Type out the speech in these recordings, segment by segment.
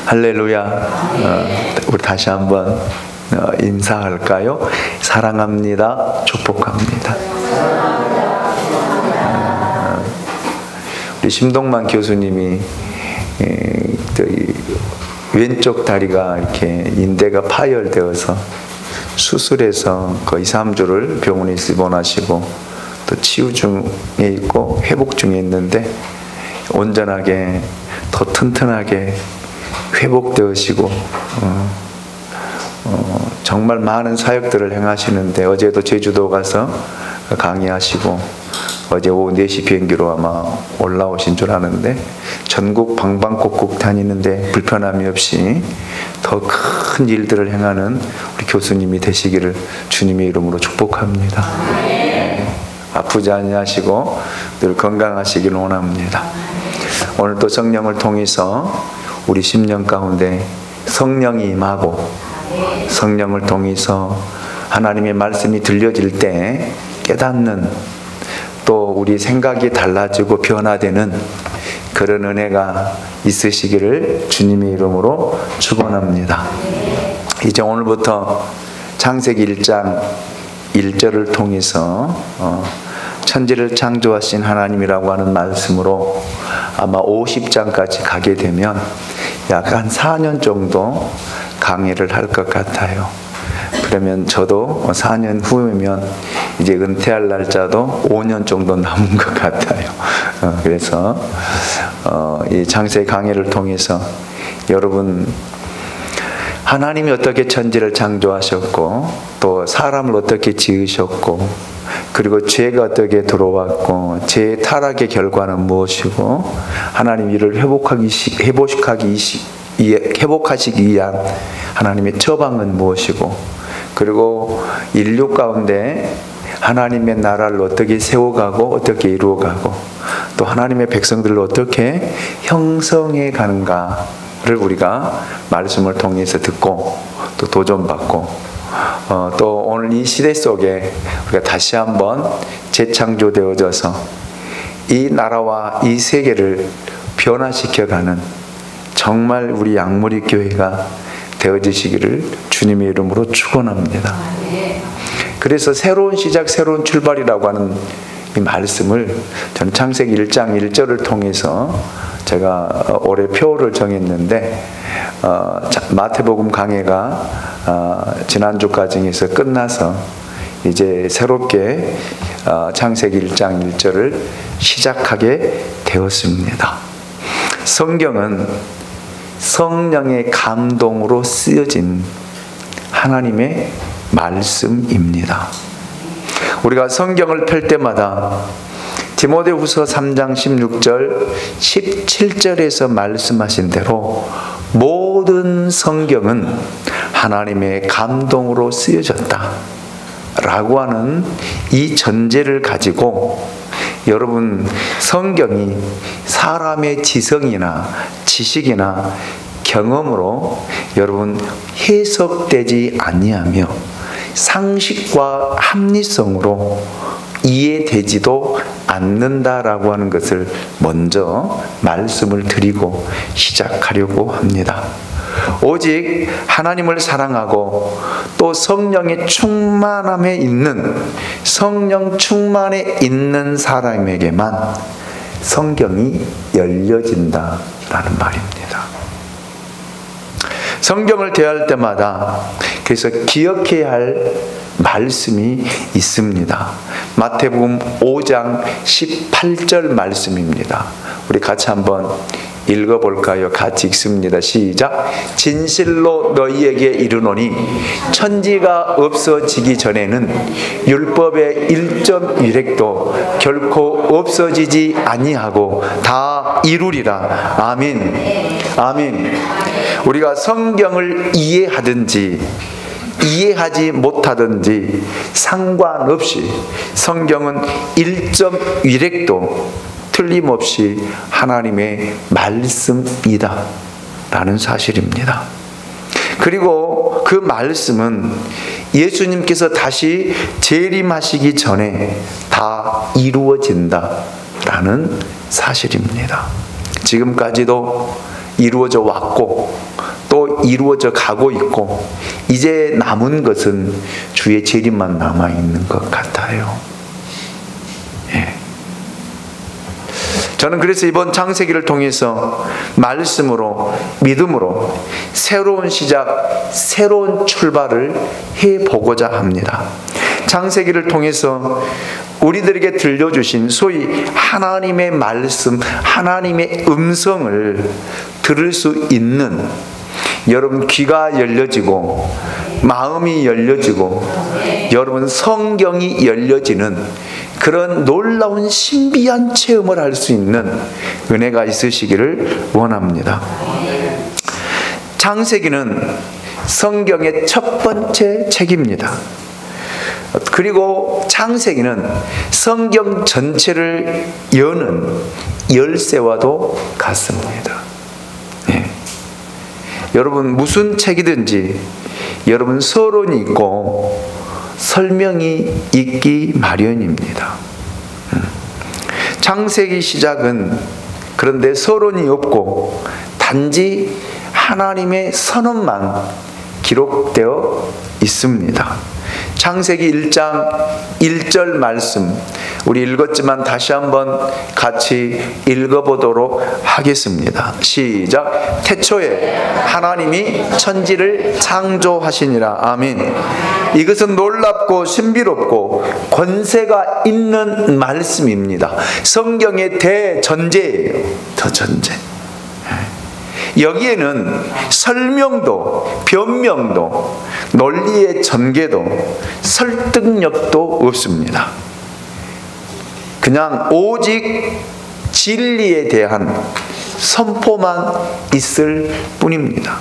할렐루야. 우리 다시 한번 인사할까요? 사랑합니다. 축복합니다. 우리 심동만 교수님이 왼쪽 다리가 이렇게 인대가 파열되어서 수술해서 거의 3주를 병원에 입원하시고 또 치유 중에 있고 회복 중에 있는데 온전하게 더 튼튼하게 회복되시고 정말 많은 사역들을 행하시는데 어제도 제주도 가서 강의하시고 어제 오후 4시 비행기로 아마 올라오신 줄 아는데 전국 방방곡곡 다니는데 불편함이 없이 더 큰 일들을 행하는 우리 교수님이 되시기를 주님의 이름으로 축복합니다. 아프지 아니하시고 늘 건강하시기를 원합니다. 오늘 또 성령을 통해서 우리 심령 가운데 성령이 임하고 성령을 통해서 하나님의 말씀이 들려질 때 깨닫는 또 우리 생각이 달라지고 변화되는 그런 은혜가 있으시기를 주님의 이름으로 축원합니다. 이제 오늘부터 창세기 1장 1절을 통해서 천지를 창조하신 하나님이라고 하는 말씀으로 아마 50장까지 가게 되면 약 한 4년 정도 강의를 할 것 같아요. 그러면 저도 4년 후면 이제 은퇴할 날짜도 5년 정도 남은 것 같아요. 그래서 이 창세기 강의를 통해서 여러분 하나님이 어떻게 천지를 창조하셨고 또 사람을 어떻게 지으셨고 그리고 죄가 어떻게 들어왔고 죄의 타락의 결과는 무엇이고 하나님 이를 회복하시기 위한 하나님의 처방은 무엇이고 그리고 인류 가운데 하나님의 나라를 어떻게 세워가고 어떻게 이루어가고 또 하나님의 백성들을 어떻게 형성해 가는가를 우리가 말씀을 통해서 듣고 또 도전받고 또 오늘 이 시대 속에 우리가 다시 한번 재창조되어져서 이 나라와 이 세계를 변화시켜가는 정말 우리 양무리 교회가 되어지시기를 주님의 이름으로 축원합니다. 그래서 새로운 시작, 새로운 출발이라고 하는 이 말씀을 저는 창세기 1장 1절을 통해서 제가 올해 표를 정했는데 마태복음 강해가 지난주까지 해서 끝나서 이제 새롭게 창세기 1장 1절을 시작하게 되었습니다. 성경은 성령의 감동으로 쓰여진 하나님의 말씀입니다. 우리가 성경을 펼 때마다 디모데후서 3장 16절 17절에서 말씀하신 대로 모든 성경은 하나님의 감동으로 쓰여졌다 라고 하는 이 전제를 가지고 여러분 성경이 사람의 지성이나 지식이나 경험으로 여러분 해석되지 아니하며 상식과 합리성으로 이해되지도 않는다라고 하는 것을 먼저 말씀을 드리고 시작하려고 합니다. 오직 하나님을 사랑하고 또 성령의 충만함에 있는 성령 충만에 있는 사람에게만 성경이 열려진다라는 말입니다. 성경을 대할 때마다 그래서 기억해야 할 말씀이 있습니다. 마태복음 5장 18절 말씀입니다. 우리 같이 한번 읽어볼까요? 같이 읽습니다. 시작. 진실로 너희에게 이르노니 천지가 없어지기 전에는 율법의 1.1획도 결코 없어지지 아니하고 다 이루리라. 아멘. 아멘. 우리가 성경을 이해하든지 이해하지 못하든지 상관없이 성경은 1.1획도 틀림없이 하나님의 말씀이다 라는 사실입니다. 그리고 그 말씀은 예수님께서 다시 재림하시기 전에 다 이루어진다 라는 사실입니다. 지금까지도 이루어져 왔고 또 이루어져 가고 있고, 이제 남은 것은 주의 재림만 남아있는 것 같아요. 예. 저는 그래서 이번 창세기를 통해서 말씀으로, 믿음으로 새로운 시작, 새로운 출발을 해보고자 합니다. 창세기를 통해서 우리들에게 들려주신 소위 하나님의 말씀, 하나님의 음성을 들을 수 있는 여러분 귀가 열려지고 마음이 열려지고 여러분 성경이 열려지는 그런 놀라운 신비한 체험을 할 수 있는 은혜가 있으시기를 원합니다. 창세기는 성경의 첫 번째 책입니다. 그리고 창세기는 성경 전체를 여는 열쇠와도 같습니다. 예. 여러분 무슨 책이든지 여러분 서론이 있고 설명이 있기 마련입니다. 창세기 시작은 그런데 서론이 없고 단지 하나님의 선언만 기록되어 있습니다. 창세기 1장 1절 말씀 우리 읽었지만 다시 한번 같이 읽어보도록 하겠습니다. 시작. 태초에 하나님이 천지를 창조하시니라. 아멘. 이것은 놀랍고 신비롭고 권세가 있는 말씀입니다. 성경의 대전제예요. 대전제. 여기에는 설명도 변명도 논리의 전개도 설득력도 없습니다. 그냥 오직 진리에 대한 선포만 있을 뿐입니다.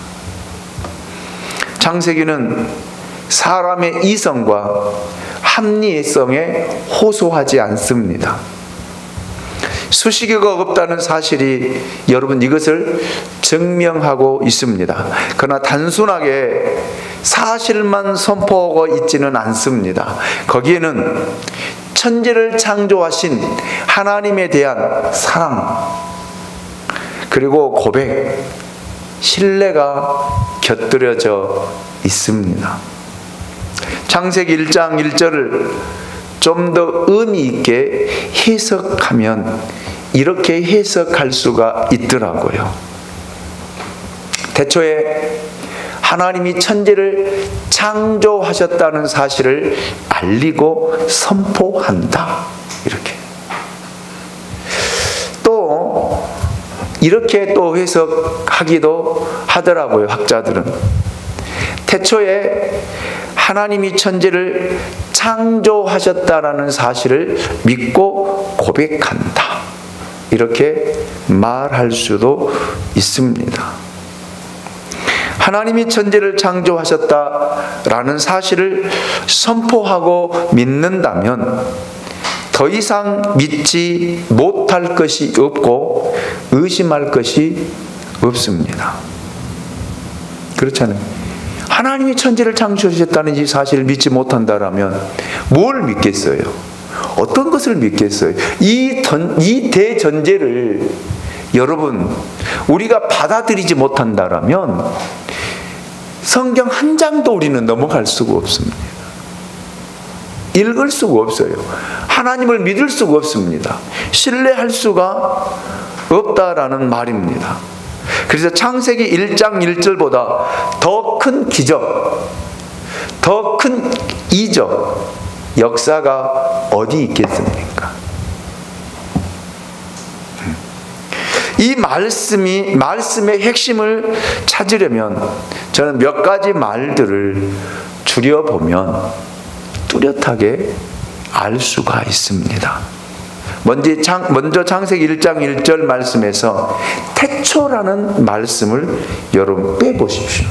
창세기는 사람의 이성과 합리성에 호소하지 않습니다. 수식어가 없다는 사실이 여러분 이것을 증명하고 있습니다. 그러나 단순하게 사실만 선포하고 있지는 않습니다. 거기에는 천지를 창조하신 하나님에 대한 사랑 그리고 고백, 신뢰가 곁들여져 있습니다. 창세기 1장 1절을 좀 더 의미 있게 해석하면 이렇게 해석할 수가 있더라고요. 태초에 하나님이 천지를 창조하셨다는 사실을 알리고 선포한다. 이렇게. 또 이렇게 또 해석하기도 하더라고요. 학자들은. 태초에 하나님이 천지를 창조하셨다라는 사실을 믿고 고백한다. 이렇게 말할 수도 있습니다. 하나님이 천지를 창조하셨다라는 사실을 선포하고 믿는다면 더 이상 믿지 못할 것이 없고 의심할 것이 없습니다. 그렇잖아요. 하나님이 천지를 창조하셨다는 이 사실을 믿지 못한다라면 뭘 믿겠어요? 어떤 것을 믿겠어요? 이 대전제를 여러분 우리가 받아들이지 못한다라면 성경 한 장도 우리는 넘어갈 수가 없습니다. 읽을 수가 없어요. 하나님을 믿을 수가 없습니다. 신뢰할 수가 없다라는 말입니다. 그래서 창세기 1장 1절보다 더 큰 기적, 더 큰 이적, 역사가 어디 있겠습니까? 이 말씀의 핵심을 찾으려면 저는 몇 가지 말들을 줄여보면 뚜렷하게 알 수가 있습니다. 먼저 창세기 1장 1절 말씀에서 태초라는 말씀을 여러분 빼보십시오.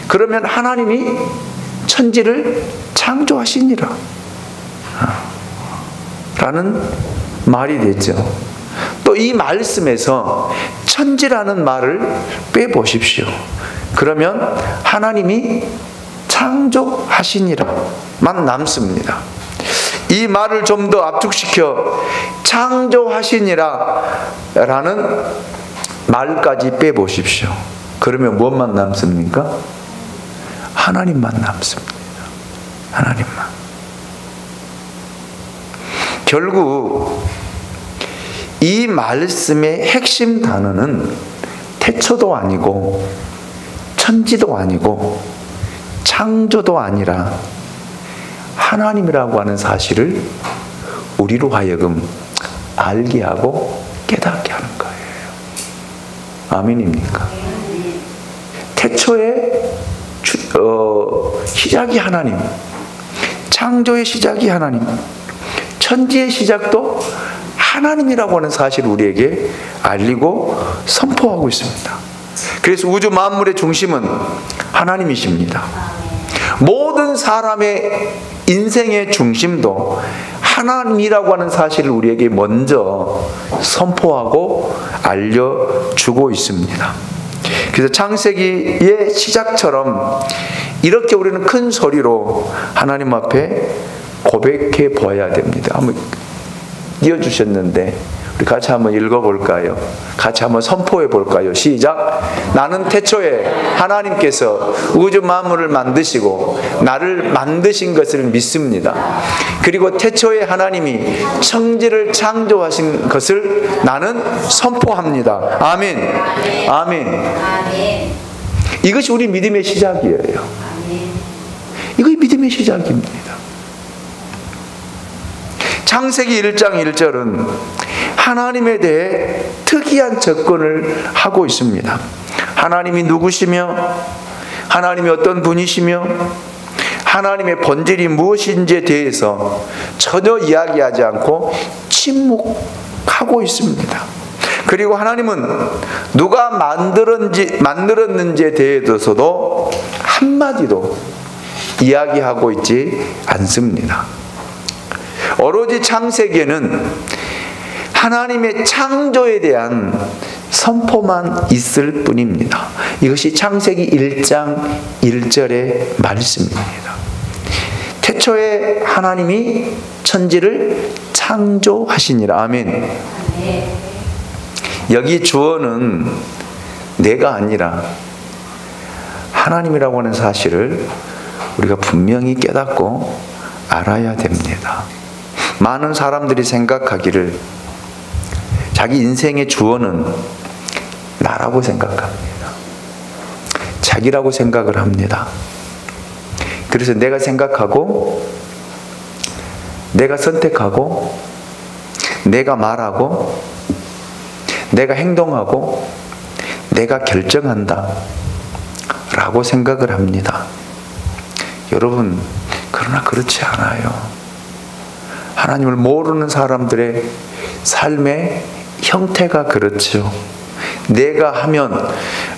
그러면 하나님이 천지를 창조하시니라 라는 말이 되죠. 또 이 말씀에서 천지라는 말을 빼보십시오. 그러면 하나님이 창조하시니라만 남습니다. 이 말을 좀 더 압축시켜 창조하시니라 라는 말까지 빼보십시오. 그러면 무엇만 남습니까? 하나님만 남습니다. 하나님만. 결국 이 말씀의 핵심 단어는 태초도 아니고 천지도 아니고 창조도 아니라 하나님이라고 하는 사실을 우리로 하여금 알게 하고 깨닫게 하는 거예요. 아멘입니까? 태초의 시작이 하나님, 창조의 시작이 하나님, 천지의 시작도 하나님이라고 하는 사실을 우리에게 알리고 선포하고 있습니다. 그래서 우주 만물의 중심은 하나님이십니다. 모든 사람의 인생의 중심도 하나님이라고 하는 사실을 우리에게 먼저 선포하고 알려주고 있습니다. 그래서 창세기의 시작처럼 이렇게 우리는 큰 소리로 하나님 앞에 고백해 보아야 됩니다. 한번 띄워주셨는데 우리 같이 한번 읽어볼까요? 같이 한번 선포해 볼까요? 시작. 나는 태초에 하나님께서 우주 만물을 만드시고 나를 만드신 것을 믿습니다. 그리고 태초에 하나님이 천지를 창조하신 것을 나는 선포합니다. 아멘. 아멘. 이것이 우리 믿음의 시작이에요. 이것이 믿음의 시작입니다. 창세기 1장 1절은 하나님에 대해 특이한 접근을 하고 있습니다. 하나님이 누구시며 하나님이 어떤 분이시며 하나님의 본질이 무엇인지에 대해서 전혀 이야기하지 않고 침묵하고 있습니다. 그리고 하나님은 누가 만들었는지에 대해서도 한마디도 이야기하고 있지 않습니다. 오로지 창세기에는 하나님의 창조에 대한 선포만 있을 뿐입니다. 이것이 창세기 1장 1절의 말씀입니다. 태초에 하나님이 천지를 창조하시니라. 아멘. 여기 주어는 내가 아니라 하나님이라고 하는 사실을 우리가 분명히 깨닫고 알아야 됩니다. 많은 사람들이 생각하기를 자기 인생의 주어는 나라고 생각합니다. 자기라고 생각을 합니다. 그래서 내가 생각하고 내가 선택하고 내가 말하고 내가 행동하고 내가 결정한다 라고 생각을 합니다. 여러분, 그러나 그렇지 않아요. 하나님을 모르는 사람들의 삶의 형태가 그렇죠. 내가 하면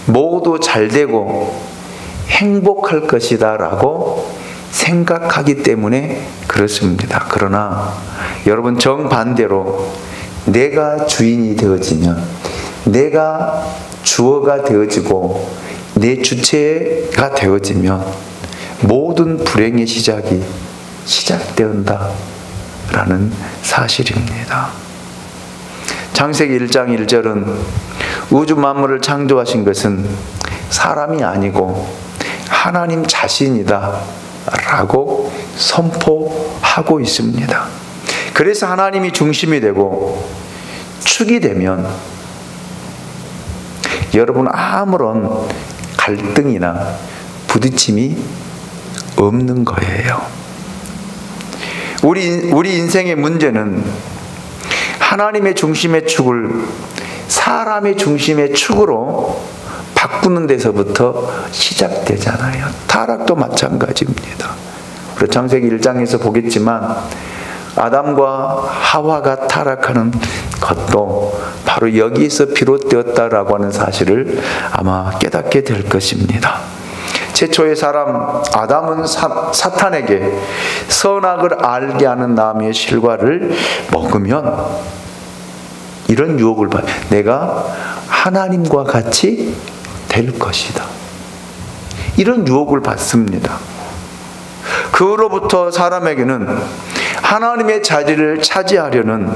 모두 잘 되고 행복할 것이다 라고 생각하기 때문에 그렇습니다. 그러나 여러분, 정반대로 내가 주인이 되어지면, 내가 주어가 되어지고 내 주체가 되어지면 모든 불행의 시작이 시작된다 라는 사실입니다. 창세기 1장 1절은 우주 만물을 창조하신 것은 사람이 아니고 하나님 자신이다 라고 선포하고 있습니다. 그래서 하나님이 중심이 되고 축이 되면 여러분, 아무런 갈등이나 부딪힘이 없는 거예요. 우리 인생의 문제는 하나님의 중심의 축을 사람의 중심의 축으로 바꾸는 데서부터 시작되잖아요. 타락도 마찬가지입니다. 그리고 창세기 1장에서 보겠지만 아담과 하와가 타락하는 것도 바로 여기에서 비롯되었다라고 하는 사실을 아마 깨닫게 될 것입니다. 최초의 사람 아담은 사탄에게 선악을 알게 하는 나무의 실과를 먹으면 이런 유혹을 받아, 내가 하나님과 같이 될 것이다, 이런 유혹을 받습니다. 그로부터 사람에게는 하나님의 자리를 차지하려는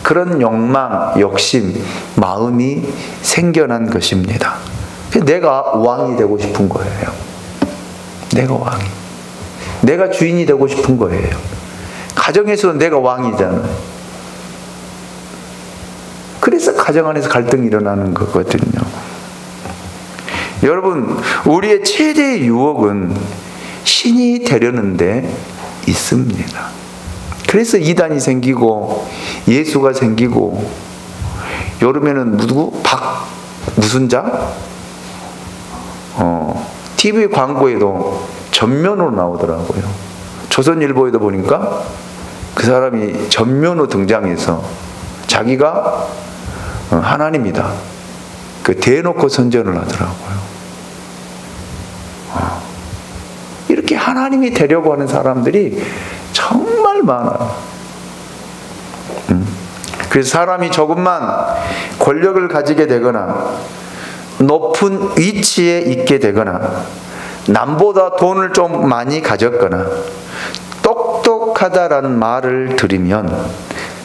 그런 욕망, 욕심, 마음이 생겨난 것입니다. 내가 왕이 되고 싶은 거예요. 내가 왕이. 내가 주인이 되고 싶은 거예요. 가정에서도 내가 왕이잖아요. 그래서 가정 안에서 갈등이 일어나는 거거든요. 여러분, 우리의 최대의 유혹은 신이 되려는 데 있습니다. 그래서 이단이 생기고 예수가 생기고, 여름에는 무슨 자? TV 광고에도 전면으로 나오더라고요. 조선일보에도 보니까 그 사람이 전면으로 등장해서 자기가 하나님이다, 대놓고 선전을 하더라고요. 이렇게 하나님이 되려고 하는 사람들이 정말 많아요. 그래서 사람이 조금만 권력을 가지게 되거나 높은 위치에 있게 되거나 남보다 돈을 좀 많이 가졌거나 똑똑하다라는 말을 들으면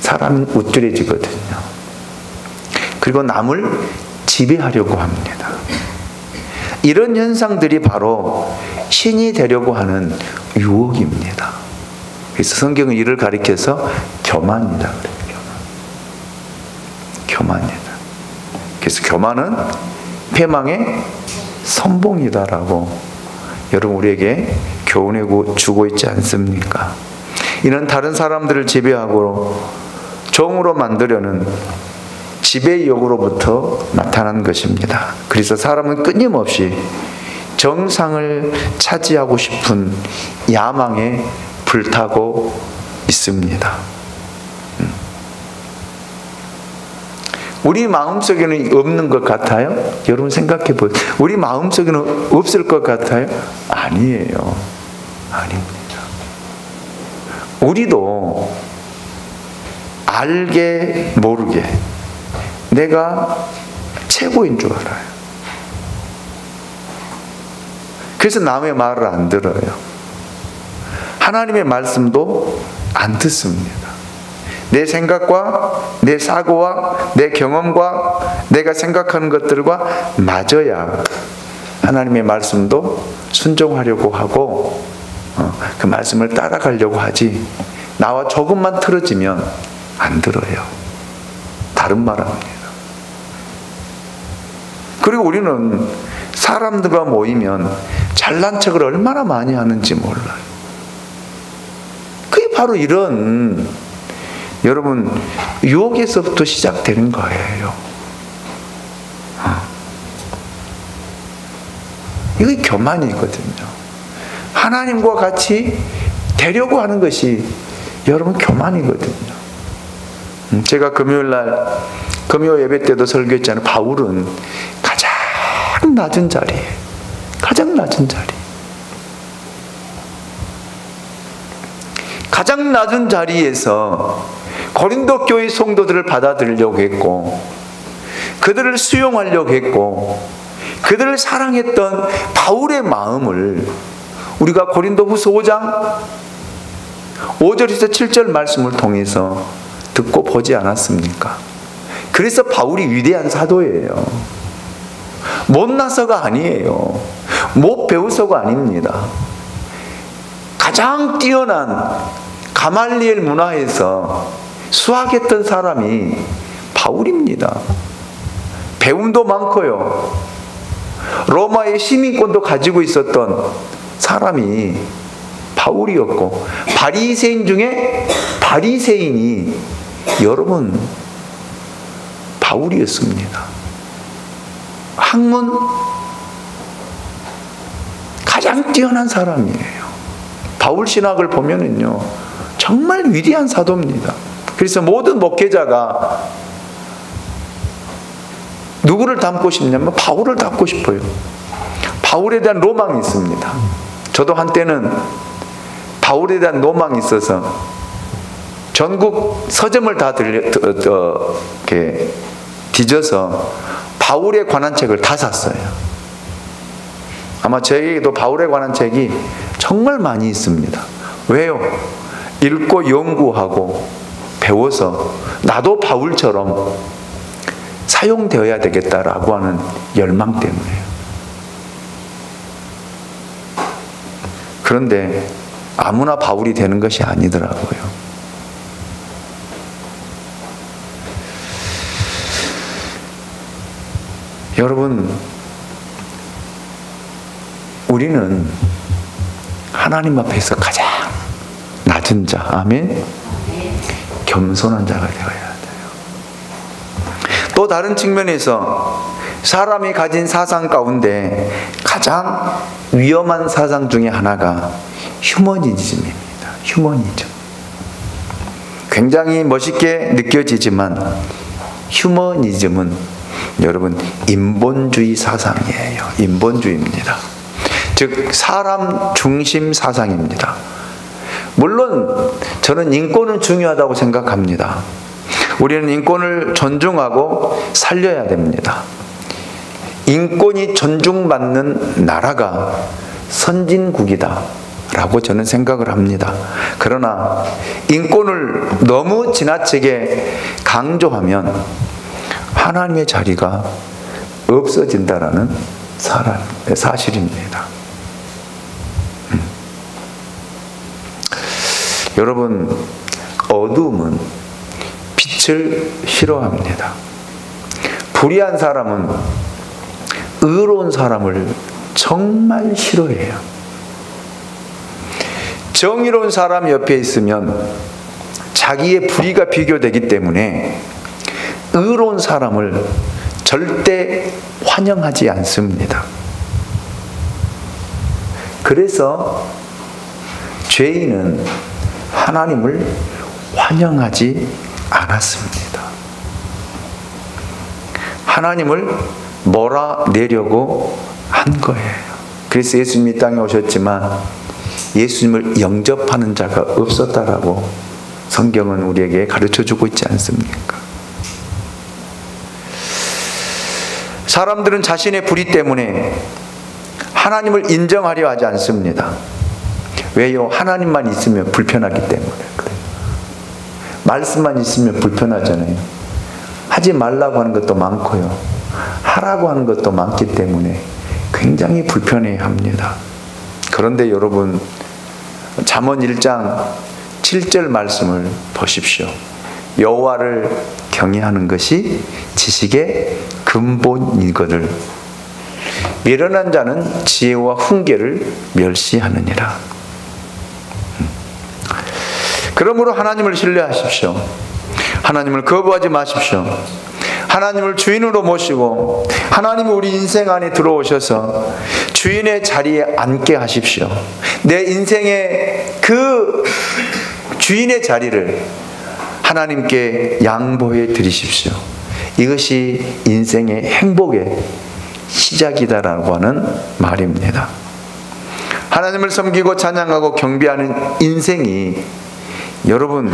사람은 우쭐해지거든요. 그리고 남을 지배하려고 합니다. 이런 현상들이 바로 신이 되려고 하는 유혹입니다. 그래서 성경은 이를 가리켜서 교만이다 그래요. 교만이다. 그래서 교만은 패망의 선봉이다라고 여러분 우리에게 교훈해 주고 있지 않습니까? 이는 다른 사람들을 지배하고 종으로 만들려는 지배욕으로부터 나타난 것입니다. 그래서 사람은 끊임없이 정상을 차지하고 싶은 야망에 불타고 있습니다. 우리 마음속에는 없는 것 같아요? 여러분 생각해 보세요. 우리 마음속에는 없을 것 같아요? 아니에요. 아닙니다. 우리도 알게 모르게 내가 최고인 줄 알아요. 그래서 남의 말을 안 들어요. 하나님의 말씀도 안 듣습니다. 내 생각과 내 사고와 내 경험과 내가 생각하는 것들과 맞아야 하나님의 말씀도 순종하려고 하고 그 말씀을 따라가려고 하지, 나와 조금만 틀어지면 안 들어요. 다른 말 합니다. 그리고 우리는 사람들과 모이면 잘난 척을 얼마나 많이 하는지 몰라요. 그게 바로 이런 여러분 유혹에서부터 시작되는 거예요. 이게 교만이거든요. 하나님과 같이 되려고 하는 것이 여러분 교만이거든요. 제가 금요일날 금요 예배 때도 설교했잖아요. 바울은 가장 낮은 자리에, 가장 낮은 자리, 가장 낮은 자리에서 고린도 교회 성도들을 받아들이려고 했고, 그들을 수용하려고 했고, 그들을 사랑했던 바울의 마음을 우리가 고린도후서 5장 5절에서 7절 말씀을 통해서 듣고 보지 않았습니까? 그래서 바울이 위대한 사도예요. 못나서가 아니에요. 못 배워서가 아닙니다. 가장 뛰어난 가말리엘 문화에서 수학했던 사람이 바울입니다. 배움도 많고요. 로마의 시민권도 가지고 있었던 사람이 바울이었고, 바리새인 중에 바리새인이 여러분 바울이었습니다. 학문 가장 뛰어난 사람이에요. 바울 신학을 보면은요 정말 위대한 사도입니다. 그래서 모든 목회자가 누구를 닮고 싶냐면 바울을 닮고 싶어요. 바울에 대한 로망이 있습니다. 저도 한때는 바울에 대한 로망이 있어서 전국 서점을 다 이렇게 뒤져서 바울에 관한 책을 다 샀어요. 아마 저에게도 바울에 관한 책이 정말 많이 있습니다. 왜요? 읽고 연구하고 배워서 나도 바울처럼 사용되어야 되겠다라고 하는 열망 때문에요. 그런데 아무나 바울이 되는 것이 아니더라고요. 여러분, 우리는 하나님 앞에서 가장 낮은 자, 아멘? 겸손한 자가 되어야 돼요. 또 다른 측면에서 사람이 가진 사상 가운데 가장 위험한 사상 중에 하나가 휴머니즘입니다. 휴머니즘. 굉장히 멋있게 느껴지지만 휴머니즘은 여러분 인본주의 사상이에요. 인본주의입니다. 즉 사람 중심 사상입니다. 물론 저는 인권은 중요하다고 생각합니다. 우리는 인권을 존중하고 살려야 됩니다. 인권이 존중받는 나라가 선진국이다 라고 저는 생각을 합니다. 그러나 인권을 너무 지나치게 강조하면 하나님의 자리가 없어진다라는 사실입니다. 여러분, 어두움은 빛을 싫어합니다. 불의한 사람은 의로운 사람을 정말 싫어해요. 정의로운 사람 옆에 있으면 자기의 불의가 비교되기 때문에 의로운 사람을 절대 환영하지 않습니다. 그래서 죄인은 하나님을 환영하지 않았습니다. 하나님을 몰아내려고 한 거예요. 그래서 예수님이 땅에 오셨지만 예수님을 영접하는 자가 없었다라고 성경은 우리에게 가르쳐주고 있지 않습니까? 사람들은 자신의 불의 때문에 하나님을 인정하려 하지 않습니다. 왜요? 하나님만 있으면 불편하기 때문에 그래요. 말씀만 있으면 불편하잖아요. 하지 말라고 하는 것도 많고요, 하라고 하는 것도 많기 때문에 굉장히 불편해합니다. 그런데 여러분, 잠언 1장 7절 말씀을 보십시오. 여호와를 경외하는 것이 지식의 근본이거늘 미련한 자는 지혜와 훈계를 멸시하느니라. 그러므로 하나님을 신뢰하십시오. 하나님을 거부하지 마십시오. 하나님을 주인으로 모시고 하나님이 우리 인생 안에 들어오셔서 주인의 자리에 앉게 하십시오. 내 인생의 그 주인의 자리를 하나님께 양보해 드리십시오. 이것이 인생의 행복의 시작이다라고 하는 말입니다. 하나님을 섬기고 찬양하고 경배하는 인생이 여러분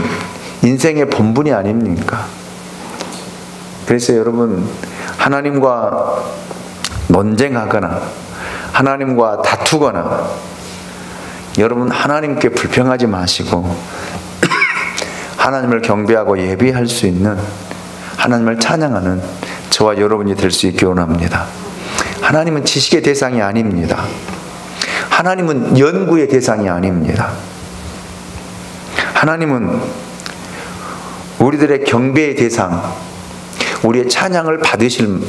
인생의 본분이 아닙니까? 그래서 여러분, 하나님과 논쟁하거나 하나님과 다투거나 여러분 하나님께 불평하지 마시고 하나님을 경배하고 예배할 수 있는, 하나님을 찬양하는 저와 여러분이 될 수 있기 원합니다. 하나님은 지식의 대상이 아닙니다. 하나님은 연구의 대상이 아닙니다. 하나님은 우리들의 경배의 대상, 우리의 찬양을 받으실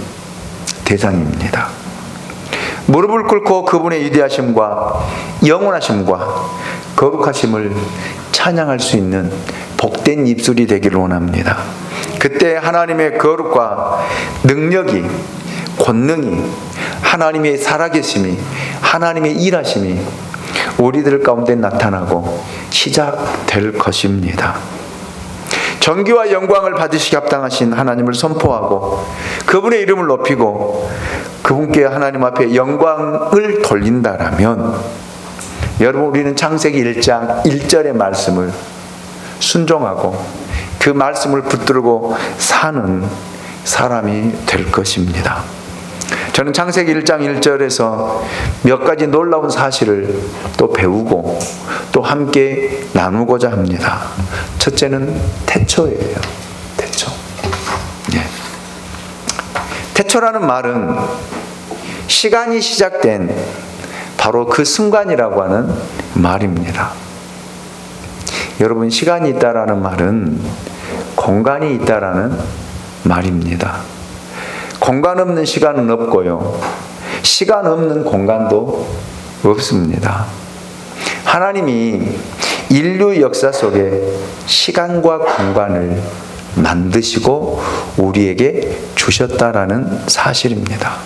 대상입니다. 무릎을 꿇고 그분의 위대하심과 영원하심과 거룩하심을 찬양할 수 있는 복된 입술이 되기를 원합니다. 그때 하나님의 거룩과 능력이, 권능이, 하나님의 살아계심이, 하나님의 일하심이 우리들 가운데 나타나고 시작될 것입니다. 존귀와 영광을 받으시기 합당하신 하나님을 선포하고 그분의 이름을 높이고 그분께 하나님 앞에 영광을 돌린다라면 여러분, 우리는 창세기 1장 1절의 말씀을 순종하고 그 말씀을 붙들고 사는 사람이 될 것입니다. 저는 창세기 1장 1절에서 몇 가지 놀라운 사실을 또 배우고 또 함께 나누고자 합니다. 첫째는 태초예요. 태초. 예. 태초라는 말은 시간이 시작된 바로 그 순간이라고 하는 말입니다. 여러분, 시간이 있다라는 말은 공간이 있다라는 말입니다. 공간 없는 시간은 없고요, 시간 없는 공간도 없습니다. 하나님이 인류 역사 속에 시간과 공간을 만드시고 우리에게 주셨다라는 사실입니다.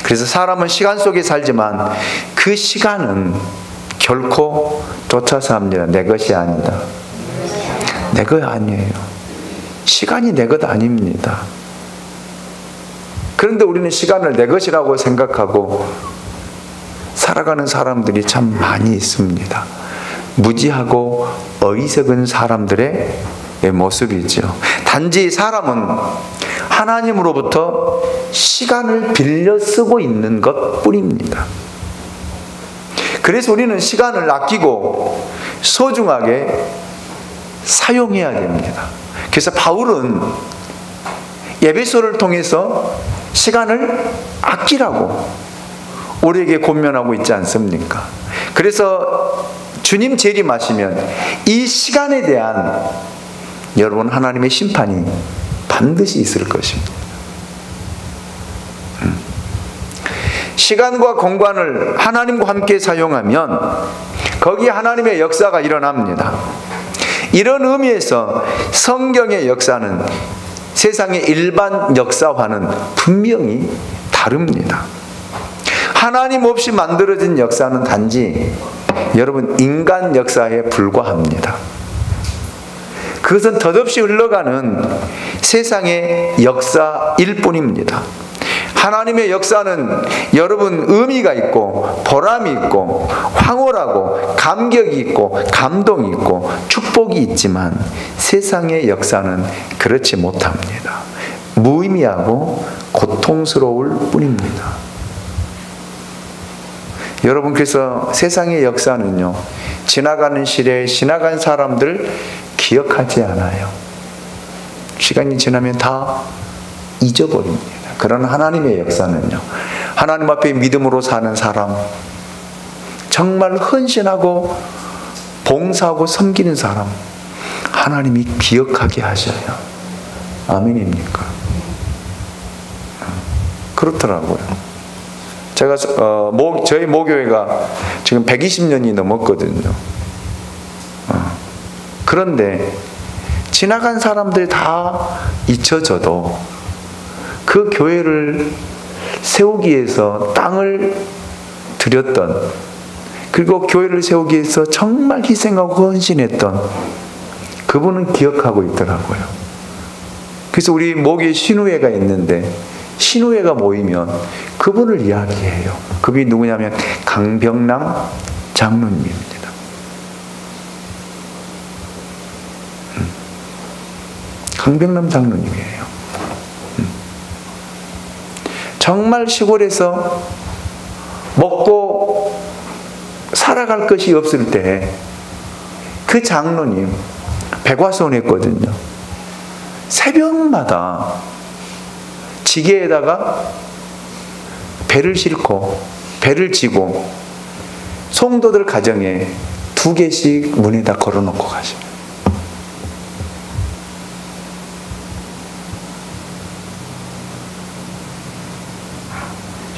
그래서 사람은 시간 속에 살지만 그 시간은 결코 쫓아서 합니다. 내 것이 아니다. 내 것 아니에요. 시간이 내 것 아닙니다. 그런데 우리는 시간을 내 것이라고 생각하고 살아가는 사람들이 참 많이 있습니다. 무지하고 어리석은 사람들의 모습이죠. 단지 사람은 하나님으로부터 시간을 빌려 쓰고 있는 것 뿐입니다. 그래서 우리는 시간을 아끼고 소중하게 사용해야 됩니다. 그래서 바울은 에베소를 통해서 시간을 아끼라고 우리에게 권면하고 있지 않습니까? 그래서 주님 재림하시면 이 시간에 대한 여러분 하나님의 심판이 반드시 있을 것입니다. 시간과 공간을 하나님과 함께 사용하면 거기에 하나님의 역사가 일어납니다. 이런 의미에서 성경의 역사는 세상의 일반 역사와는 분명히 다릅니다. 하나님 없이 만들어진 역사는 단지 여러분 인간 역사에 불과합니다. 그것은 덧없이 흘러가는 세상의 역사일 뿐입니다. 하나님의 역사는 여러분 의미가 있고 보람이 있고 황홀하고 감격이 있고 감동이 있고 축복이 있지만 세상의 역사는 그렇지 못합니다. 무의미하고 고통스러울 뿐입니다. 여러분, 그래서 세상의 역사는요, 지나가는 시대에 지나간 사람들 기억하지 않아요. 시간이 지나면 다 잊어버립니다. 그러나 하나님의 역사는요, 하나님 앞에 믿음으로 사는 사람, 정말 헌신하고 봉사하고 섬기는 사람, 하나님이 기억하게 하셔요. 아멘입니까? 그렇더라고요. 제가 저희 모교회가 지금 120년이 넘었거든요. 그런데 지나간 사람들이 다 잊혀져도 그 교회를 세우기 위해서 땅을 들였던, 그리고 교회를 세우기 위해서 정말 희생하고 헌신했던 그분은 기억하고 있더라고요. 그래서 우리 모교에 신우회가 있는데 신우회가 모이면 그분을 이야기해요. 그분이 누구냐면 강병남 장로님입니다. 강병남 장로님이에요. 정말 시골에서 먹고 살아갈 것이 없을 때 그 장로님 백화손했거든요. 새벽마다 지게에다가 배를 싣고 배를 지고 성도들 가정에 2개씩 문에다 걸어놓고 가셔요.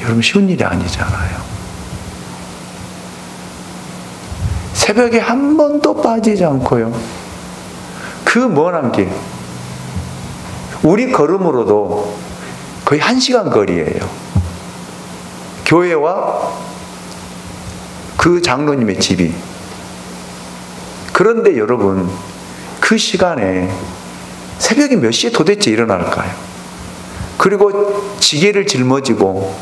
여러분, 쉬운 일이 아니잖아요. 새벽에 한 번도 빠지지 않고요. 그 먼 길, 우리 걸음으로도 거의 1시간 거리예요. 교회와 그 장로님의 집이. 그런데 여러분, 그 시간에 새벽에 몇 시에 도대체 일어날까요? 그리고 지게를 짊어지고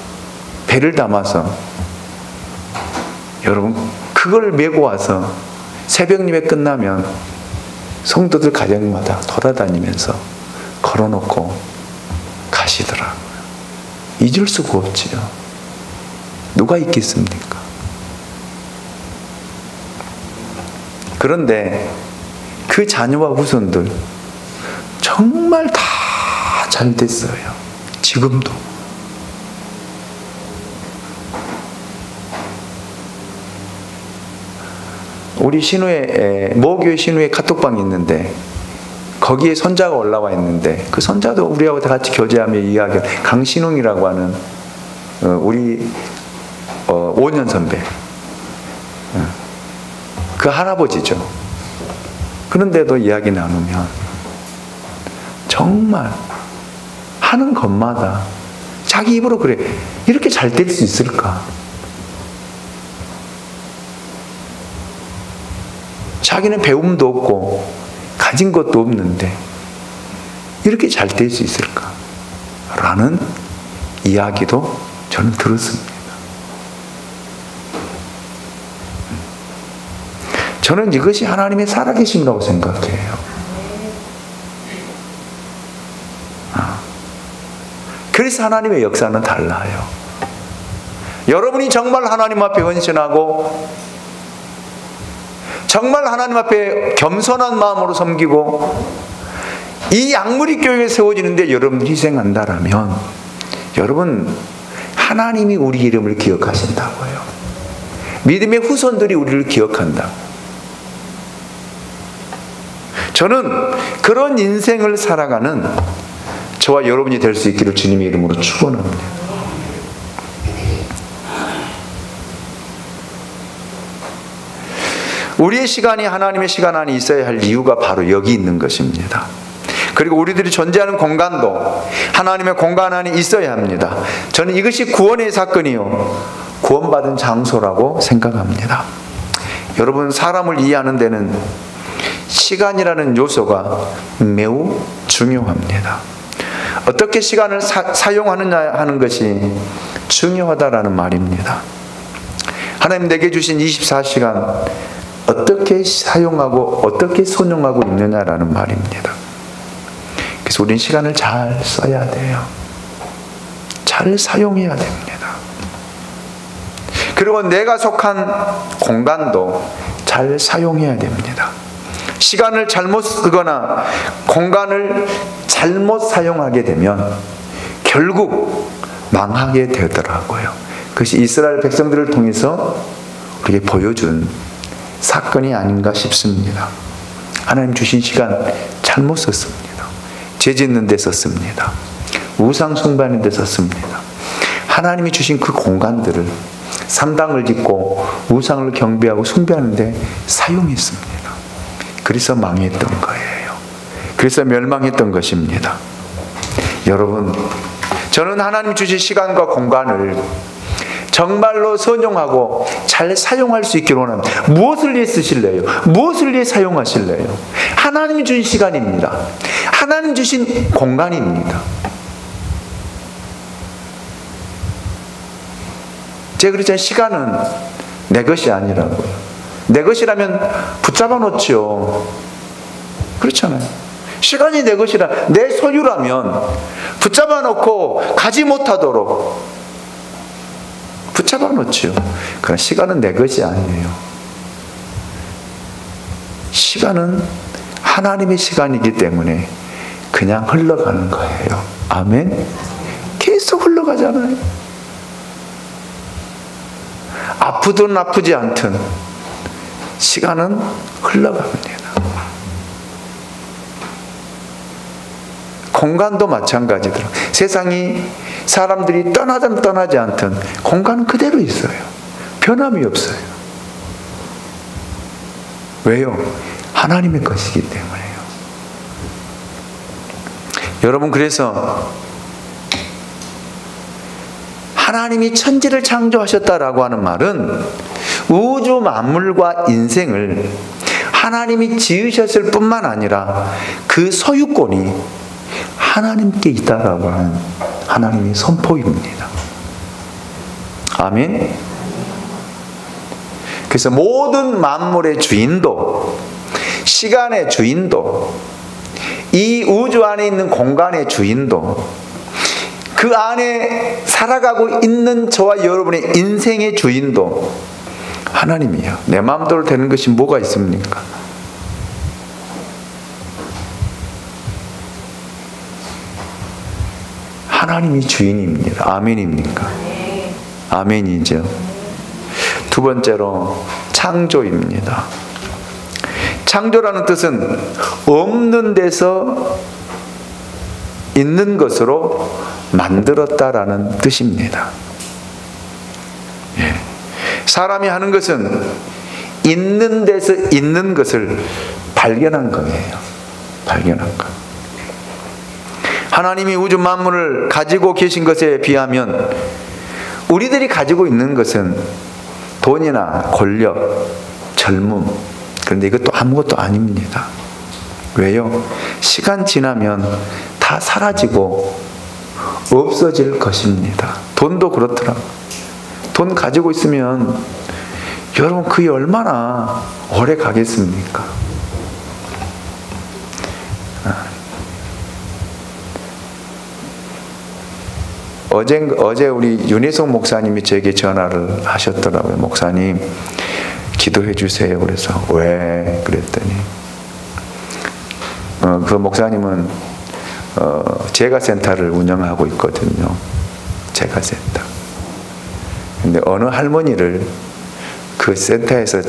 배를 담아서 여러분 그걸 메고 와서 새벽 예배 끝나면 성도들 가정마다 돌아다니면서 걸어놓고 가시더라고요. 잊을 수가 없지요. 누가 있겠습니까? 그런데 그 자녀와 후손들 정말 다 잘 됐어요. 지금도. 우리 신우에 모교회 신우에 카톡방이 있는데 거기에 선자가 올라와 있는데 그 선자도 우리하고 다 같이 교제하며 이야기한 강신웅이라고 하는 우리 5년 선배 그 할아버지죠. 그런데도 이야기 나누면 정말 하는 것마다 자기 입으로 그래, 이렇게 잘 될 수 있을까? 자기는 배움도 없고 가진 것도 없는데 이렇게 잘 될 수 있을까? 라는 이야기도 저는 들었습니다. 저는 이것이 하나님의 살아계심이라고 생각해요. 그래서 하나님의 역사는 달라요. 여러분이 정말 하나님 앞에 헌신하고 정말 하나님 앞에 겸손한 마음으로 섬기고 이 양무리 교회가 세워지는데 여러분들이 희생한다라면 여러분 하나님이 우리 이름을 기억하신다고요. 믿음의 후손들이 우리를 기억한다. 저는 그런 인생을 살아가는 저와 여러분이 될 수 있기를 주님의 이름으로 축원합니다. 우리의 시간이 하나님의 시간 안에 있어야 할 이유가 바로 여기 있는 것입니다. 그리고 우리들이 존재하는 공간도 하나님의 공간 안에 있어야 합니다. 저는 이것이 구원의 사건이요 구원받은 장소라고 생각합니다. 여러분, 사람을 이해하는 데는 시간이라는 요소가 매우 중요합니다. 어떻게 시간을 사용하느냐 하는 것이 중요하다라는 말입니다. 하나님 내게 주신 24시간 어떻게 사용하고 어떻게 선용하고 있느냐라는 말입니다. 그래서 우리는 시간을 잘 써야 돼요. 잘 사용해야 됩니다. 그리고 내가 속한 공간도 잘 사용해야 됩니다. 시간을 잘못 쓰거나 공간을 잘못 사용하게 되면 결국 망하게 되더라고요. 그것이 이스라엘 백성들을 통해서 우리에게 보여준 사건이 아닌가 싶습니다. 하나님 주신 시간 잘못 썼습니다. 죄 짓는 데 썼습니다. 우상 숭배하는 데 썼습니다. 하나님이 주신 그 공간들을 산당을 짓고 우상을 경배하고 숭배하는 데 사용했습니다. 그래서 망했던 거예요. 그래서 멸망했던 것입니다. 여러분, 저는 하나님 주신 시간과 공간을 정말로 선용하고 잘 사용할 수 있기를 원합니다. 무엇을 위해 쓰실래요? 무엇을 위해 사용하실래요? 하나님이 주신 시간입니다. 하나님 주신 공간입니다. 제가 그랬잖아요. 시간은 내 것이 아니라고요. 내 것이라면 붙잡아 놓죠. 그렇잖아요. 시간이 내 것이라, 내 소유라면 붙잡아 놓고 가지 못하도록 붙잡아 놓죠. 그러나 시간은 내 것이 아니에요. 시간은 하나님의 시간이기 때문에 그냥 흘러가는 거예요. 아멘? 계속 흘러가잖아요. 아프든 아프지 않든 시간은 흘러갑니다. 공간도 마찬가지더라고요. 세상이 사람들이 떠나든 떠나지 않든 공간은 그대로 있어요. 변함이 없어요. 왜요? 하나님의 것이기 때문에요. 여러분, 그래서 하나님이 천지를 창조하셨다라고 하는 말은 우주 만물과 인생을 하나님이 지으셨을 뿐만 아니라 그 소유권이 하나님께 있다라고 하는 하나님의 선포입니다. 아멘. 그래서 모든 만물의 주인도, 시간의 주인도, 이 우주 안에 있는 공간의 주인도, 그 안에 살아가고 있는 저와 여러분의 인생의 주인도 하나님이에요. 내 마음대로 되는 것이 뭐가 있습니까? 하나님이 주인입니다. 아멘입니까? 아멘이죠. 두 번째로 창조입니다. 창조라는 뜻은 없는 데서 있는 것으로 만들었다라는 뜻입니다. 예. 사람이 하는 것은 있는 데서 있는 것을 발견한 거예요. 발견한 것. 하나님이 우주 만물을 가지고 계신 것에 비하면 우리들이 가지고 있는 것은 돈이나 권력, 젊음, 그런데 이것도 아무것도 아닙니다. 왜요? 시간 지나면 다 사라지고 없어질 것입니다. 돈도 그렇더라고요. 돈 가지고 있으면 여러분 그게 얼마나 오래 가겠습니까? 어제 우리 윤혜성 목사님이 저에게 전화를 하셨더라고요. 목사님 기도해 주세요. 그래서 왜? 그랬더니 그 목사님은 제가센터를 운영하고 있거든요. 제가센터. 근데 어느 할머니를 그 센터에서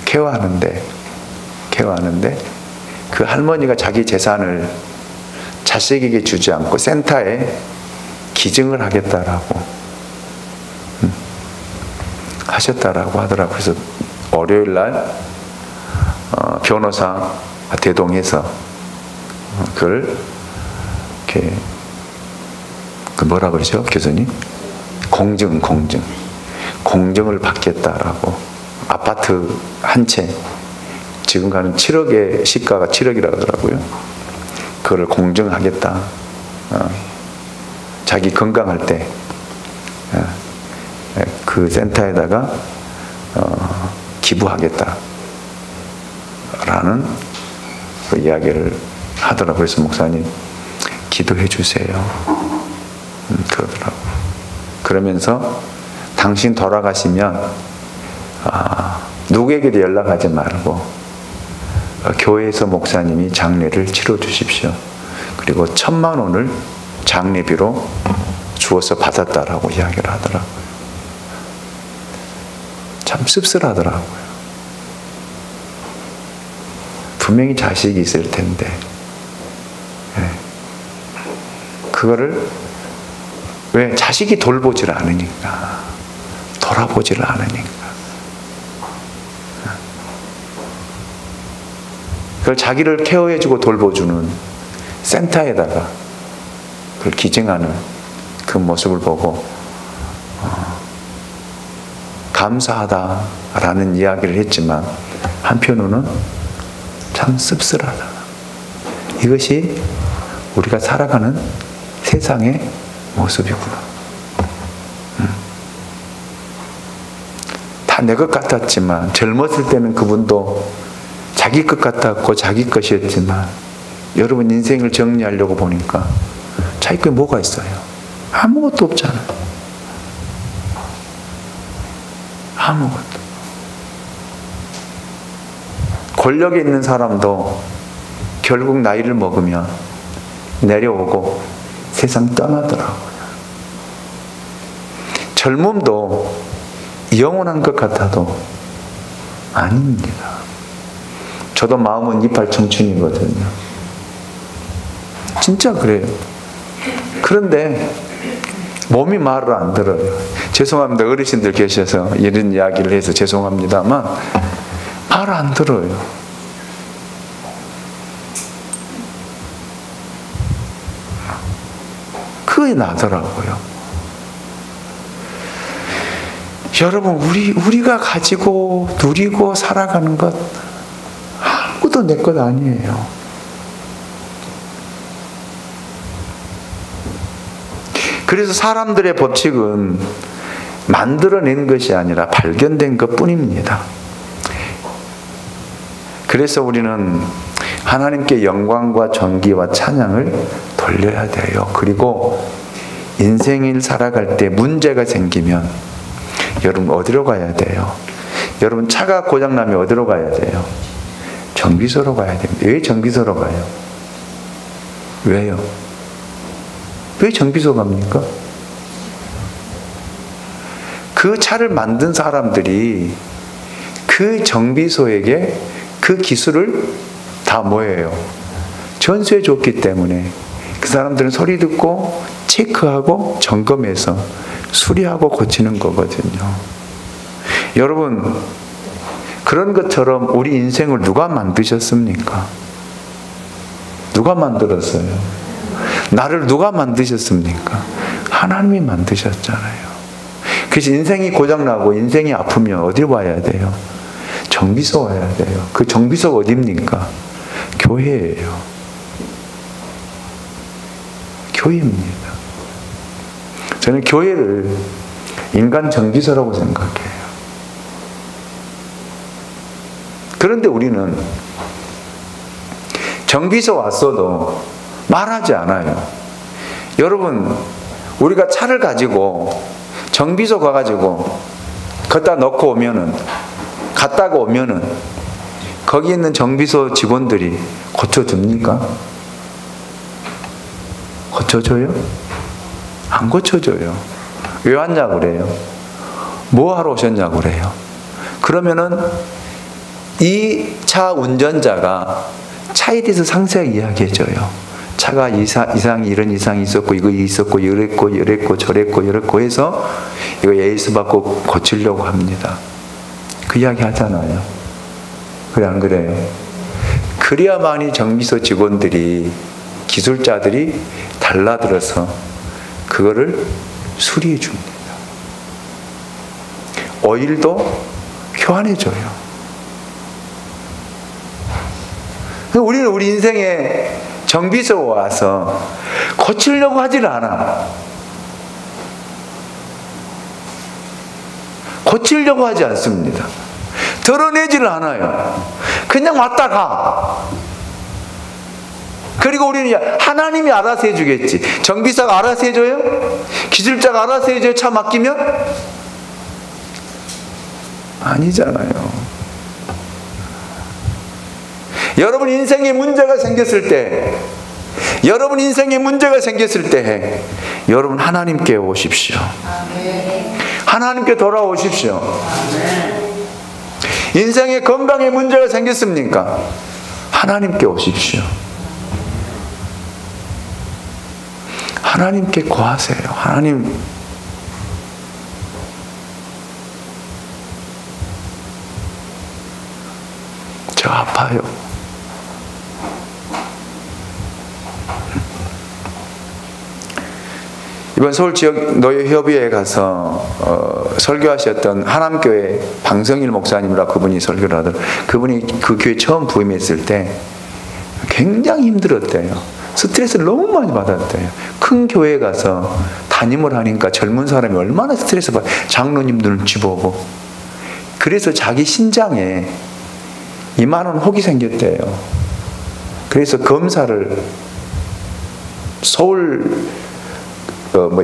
케어하는데 그 할머니가 자기 재산을 자식에게 주지 않고 센터에 기증을 하겠다라고 하셨다라고 하더라고요. 그래서 월요일 날 변호사 대동해서 그걸 이렇게 그 뭐라 그러죠, 교수님? 공증을 받겠다라고. 아파트 한 채 지금 가는 7억의 시가가 7억이라 하더라고요. 그걸 공증하겠다. 자기 건강할 때 그 센터에다가 기부하겠다라는 그 이야기를 하더라고요. 그래서 목사님 기도해 주세요. 그러더라고요. 그러면서 당신 돌아가시면 누구에게도 연락하지 말고 교회에서 목사님이 장례를 치러 주십시오. 그리고 1,000만 원을 장례비로 주어서 받았다라고 이야기를 하더라고요. 참 씁쓸하더라고요. 분명히 자식이 있을 텐데 그거를 왜? 자식이 돌보질 않으니까, 돌아보질 않으니까. 그걸 자기를 케어해주고 돌보주는 센터에다가 그걸 기증하는 그 모습을 보고 감사하다라는 이야기를 했지만 한편으로는 참 씁쓸하다. 이것이 우리가 살아가는 세상의 모습이구나. 다 내 것 같았지만 젊었을 때는 그분도 자기 것 같았고 자기 것이었지만 여러분 인생을 정리하려고 보니까 자기 것에 뭐가 있어요? 아무것도 없잖아요. 아무것도. 권력에 있는 사람도 결국 나이를 먹으면 내려오고 세상 떠나더라고요. 젊음도 영원한 것 같아도 아닙니다. 저도 마음은 이팔 청춘이거든요. 진짜 그래요. 그런데 몸이 말을 안 들어요. 죄송합니다. 어르신들 계셔서 이런 이야기를 해서 죄송합니다만 말 안 들어요. 그게 나더라고요. 여러분, 우리가 가지고 누리고 살아가는 것 아무것도 내 것 아니에요. 그래서 사람들의 법칙은 만들어낸 것이 아니라 발견된 것 뿐입니다. 그래서 우리는 하나님께 영광과 존귀와 찬양을 돌려야 돼요. 그리고 인생을 살아갈 때 문제가 생기면 여러분 어디로 가야 돼요? 여러분 차가 고장나면 어디로 가야 돼요? 정비소로 가야 됩니다. 왜 정비소로 가요? 왜요? 왜 정비소 갑니까? 그 차를 만든 사람들이 그 그 정비소에게 그 기술을 다 뭐예요? 전수해 줬기 때문에 그 사람들은 소리 듣고 체크하고 점검해서 수리하고 고치는 거거든요. 여러분, 그런 것처럼 우리 인생을 누가 만드셨습니까? 누가 만들었어요? 나를 누가 만드셨습니까? 하나님이 만드셨잖아요. 그래서 인생이 고장나고 인생이 아프면 어디 와야 돼요? 정비소 와야 돼요. 그 정비소가 어디입니까? 교회예요. 교회입니다. 저는 교회를 인간 정비소라고 생각해요. 그런데 우리는 정비소 왔어도 말하지 않아요. 여러분, 우리가 차를 가지고 정비소 가가지고 갖다 넣고 오면은, 갔다가 오면은 거기 있는 정비소 직원들이 고쳐줍니까? 고쳐줘요? 안 고쳐줘요. 왜 왔냐고 그래요? 뭐 하러 오셨냐고 그래요? 그러면은 이 차 운전자가 차에 대해서 상세하게 이야기해줘요. 차가 이상이 이런 이상이 있었고 이거 있었고 이랬고 저랬고 해서 이거 AS 받고 고치려고 합니다. 그 이야기 하잖아요. 그래 안 그래요? 그래야만이 정비소 직원들이, 기술자들이 달라들어서 그거를 수리해 줍니다. 오일도 교환해줘요. 우리는 우리 인생에 정비소 와서 고치려고 하질 않아. 고치려고 하지 않습니다. 드러내지를 않아요. 그냥 왔다 가. 그리고 우리는 하나님이 알아서 해주겠지. 정비사가 알아서 해줘요? 기술자가 알아서 해줘요? 차 맡기면? 아니잖아요. 여러분 인생에 문제가 생겼을 때, 여러분 하나님께 오십시오. 하나님께 돌아오십시오. 인생에 건강에 문제가 생겼습니까? 하나님께 오십시오. 하나님께 고하세요. 하나님, 저 아파요. 이번 서울지역 노예협의회에 가서 설교하셨던 하남교회 방성일 목사님이라 그분이 설교를 하더라고요. 그분이 그 교회 처음 부임했을 때 굉장히 힘들었대요. 스트레스를 너무 많이 받았대요. 큰 교회에 가서 담임을 하니까 젊은 사람이 얼마나 스트레스 받아요. 장로님들 눈치 보고. 그래서 자기 신장에 이만한 혹이 생겼대요. 그래서 검사를 서울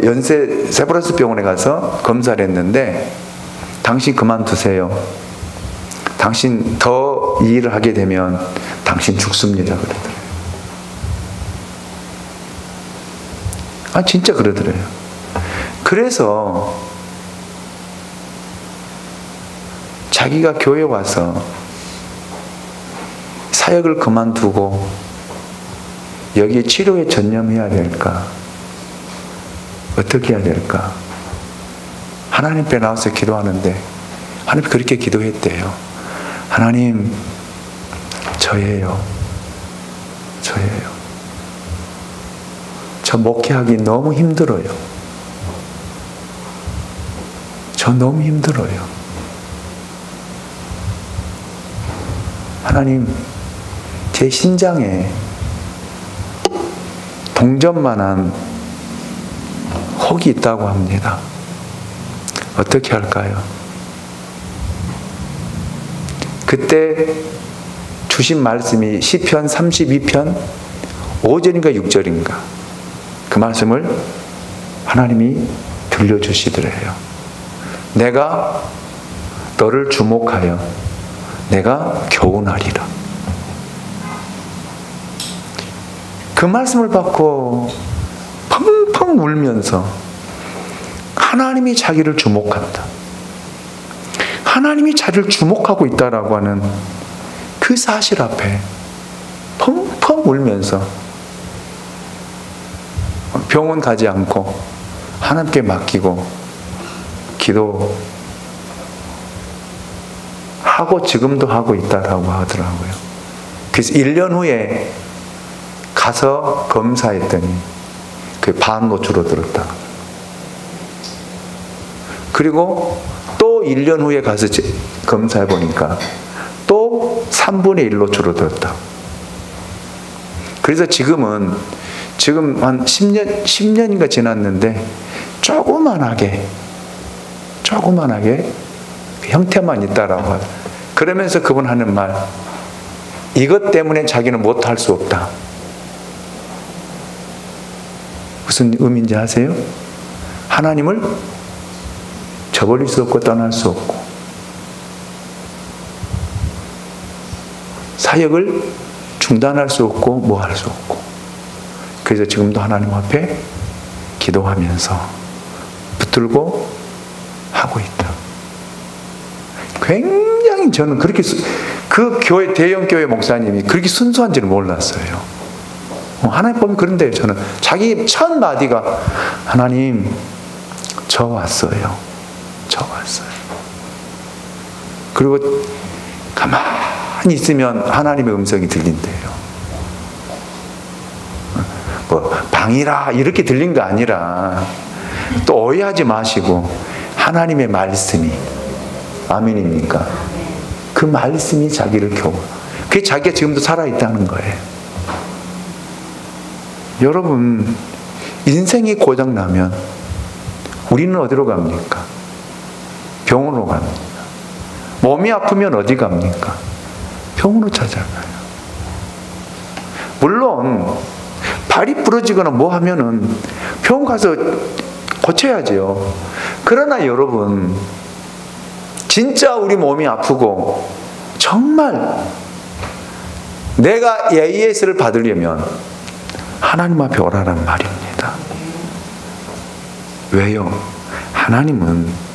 연세 세브란스 병원에 가서 검사를 했는데, 당신 그만두세요. 당신 더 이 일을 하게 되면 당신 죽습니다. 그러더래요. 아, 진짜 그러더래요. 그래서 자기가 교회 와서 사역을 그만두고 여기에 치료에 전념해야 될까? 어떻게 해야 될까? 하나님 앞에 나와서 기도하는데 하나님 그렇게 기도했대요. 하나님, 저예요. 저 목회하기 너무 힘들어요. 저 너무 힘들어요. 하나님, 제 신장에 동전만한 혹이 있다고 합니다. 어떻게 할까요? 그때 주신 말씀이 시편 32편 5절인가 6절인가 그 말씀을 하나님이 들려주시더래요. 내가 너를 주목하여 내가 교훈하리라. 그 말씀을 받고 펑펑 울면서 하나님이 자기를 주목한다. 하나님이 자기를 주목하고 있다라고 하는 그 사실 앞에 펑펑 울면서 병원 가지 않고 하나님께 맡기고 기도하고 지금도 하고 있다라고 하더라고요. 그래서 1년 후에 가서 검사했더니 그 반으로 줄어들었다. 그리고 또 1년 후에 가서 검사해 보니까 또 3분의 1로 줄어들었다. 그래서 지금 한 10년인가 지났는데 조그만하게 형태만 있다라고 하죠. 그러면서 그분 하는 말, 이것 때문에 자기는 못할 수 없다. 무슨 의미인지 아세요? 하나님을 저버릴 수 없고 떠날 수 없고 사역을 중단할 수 없고 뭐 할 수 없고, 그래서 지금도 하나님 앞에 기도하면서 붙들고 하고 있다. 굉장히 저는 그렇게 그 교회, 대형 교회 목사님이 그렇게 순수한지는 몰랐어요. 하나님 보면 그런데요. 저는 자기 첫 마디가 하나님 저 왔어요. 그리고 가만히 있으면 하나님의 음성이 들린대요. 뭐 방이라 이렇게 들린 거 아니라 또 오해하지 마시고 하나님의 말씀이, 아멘입니까? 그 말씀이 자기를 겨우, 그게 자기가 지금도 살아있다는 거예요. 여러분, 인생이 고장나면 우리는 어디로 갑니까? 병원으로 갑니다. 몸이 아프면 어디 갑니까? 병원으로 찾아가요. 물론 발이 부러지거나 뭐 하면은 병원 가서 고쳐야죠. 그러나 여러분, 진짜 우리 몸이 아프고 정말 내가 AS를 받으려면 하나님 앞에 오라는 말입니다. 왜요? 하나님은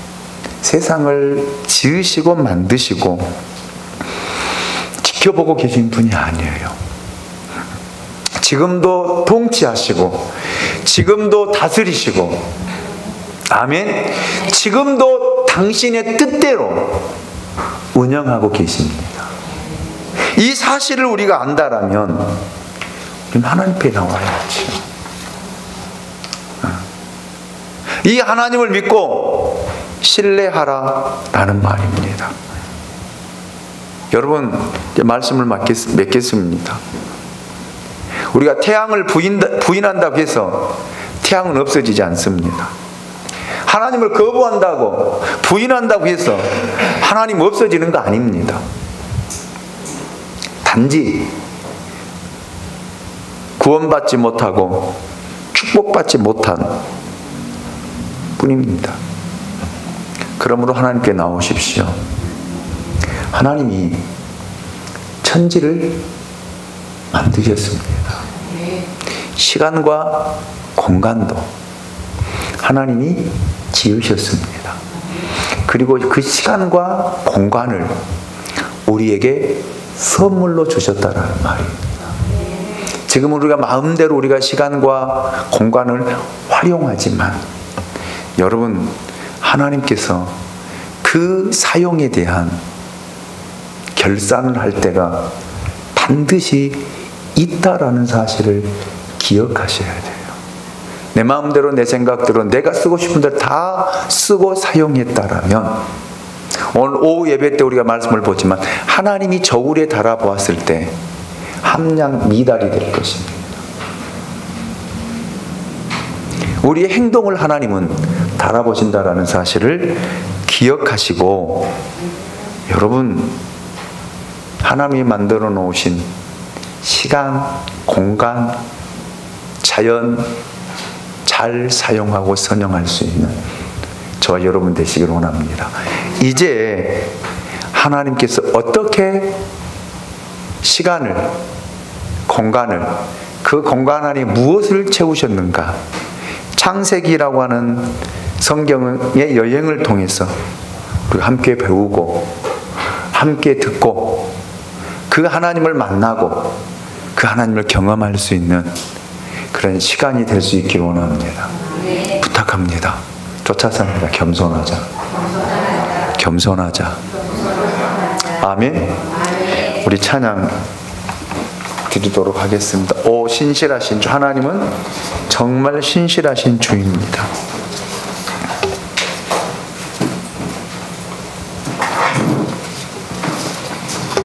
세상을 지으시고 만드시고 지켜보고 계신 분이 아니에요. 지금도 통치하시고 지금도 다스리시고, 아멘, 지금도 당신의 뜻대로 운영하고 계십니다. 이 사실을 우리가 안다라면 우리는 하나님 앞에 나와야죠. 이 하나님을 믿고 신뢰하라라는 말입니다. 여러분, 말씀을 맺겠습니다. 우리가 태양을 부인한다고 해서 태양은 없어지지 않습니다. 하나님을 거부한다고, 부인한다고 해서 하나님 없어지는 거 아닙니다. 단지 구원받지 못하고 축복받지 못한 뿐입니다. 그러므로 하나님께 나오십시오. 하나님이 천지를 만드셨습니다. 시간과 공간도 하나님이 지으셨습니다. 그리고 그 시간과 공간을 우리에게 선물로 주셨다라는 말입니다. 지금 우리가 마음대로 우리가 시간과 공간을 활용하지만, 여러분, 하나님께서 그 사용에 대한 결산을 할 때가 반드시 있다라는 사실을 기억하셔야 돼요. 내 마음대로 내 생각대로 내가 쓰고 싶은 대로 다 쓰고 사용했다라면, 오늘 오후 예배 때 우리가 말씀을 보지만 하나님이 저울에 달아보았을 때 함량 미달이 될 것입니다. 우리의 행동을 하나님은 달아보신다라는 사실을 기억하시고, 여러분, 하나님이 만들어 놓으신 시간, 공간, 자연 잘 사용하고 선용할 수 있는 저와 여러분 되시길 원합니다. 이제 하나님께서 어떻게 시간을, 공간을, 그 공간 안에 무엇을 채우셨는가, 창세기라고 하는 성경의 여행을 통해서 그리고 함께 배우고 함께 듣고 그 하나님을 만나고 그 하나님을 경험할 수 있는 그런 시간이 될 수 있기를 원합니다. 부탁합니다. 쫓아서 합니다. 겸손하자. 겸손하자. 아멘. 우리 찬양 드리도록 하겠습니다. 오 신실하신 주, 하나님은 정말 신실하신 주입니다.